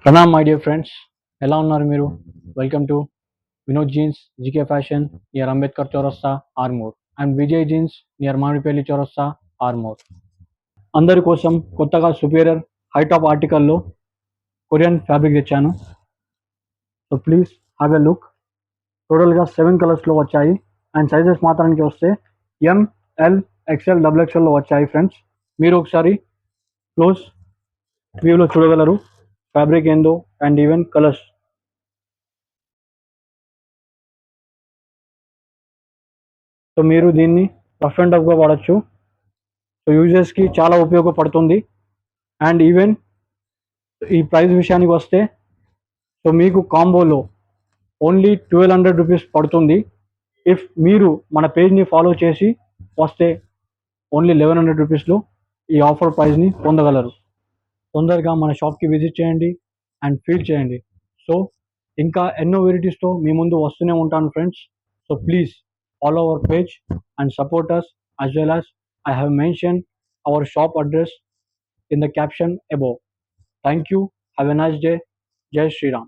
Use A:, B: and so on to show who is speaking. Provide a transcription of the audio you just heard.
A: Pranam my dear friends, ఎలా ఉన్నారు మీరు? Welcome to Vinod jeans GK fashion near Ambedkar చౌరస్తా Armoor and Vijay jeans near Mamidipalli చౌరస్తా ఆర్మూర్. అందరి కోసం కొత్తగా సుపీరియర్ హైటాప్ ఆర్టికల్లో కొరియన్ ఫ్యాబ్రిక్ తెచ్చాను. So please have a look. టోటల్గా 7 కలర్స్లో వచ్చాయి అండ్ సైజెస్ మాత్రానికి వస్తే ఎంఎల్ ఎక్స్ఎల్ డబుల్ ఎక్స్ఎల్లో వచ్చాయి ఫ్రెండ్స్. మీరు ఒకసారి క్లోజ్ వ్యూలో చూడగలరు ఫ్యాబ్రిక్ ఏందో అండ్ ఈవెన్ కలర్స్. సో మీరు దీన్ని రఫ్ అండ్ టఫ్గా వాడచ్చు. సో యూజర్స్కి చాలా ఉపయోగపడుతుంది. అండ్ ఈవెన్ ఈ ప్రైస్ విషయానికి వస్తే సో మీకు కాంబోలో ఓన్లీ 1200 రూపీస్ పడుతుంది. ఇఫ్ మీరు మన పేజ్ని ఫాలో చేసి వస్తే ఓన్లీ 1100 రూపీస్లో ఈ ఆఫర్ ప్రైస్ని పొందగలరు. తొందరగా మన షాప్కి విజిట్ చేయండి అండ్ ఫీల్ చేయండి. సో ఇంకా ఎన్నో వెరైటీస్తో మీ ముందు వస్తూనే ఉంటాను friends. So please follow our page and support us, as well as I have mentioned our shop address in the caption above. Thank you. Have a nice day. Jai Shri Ram.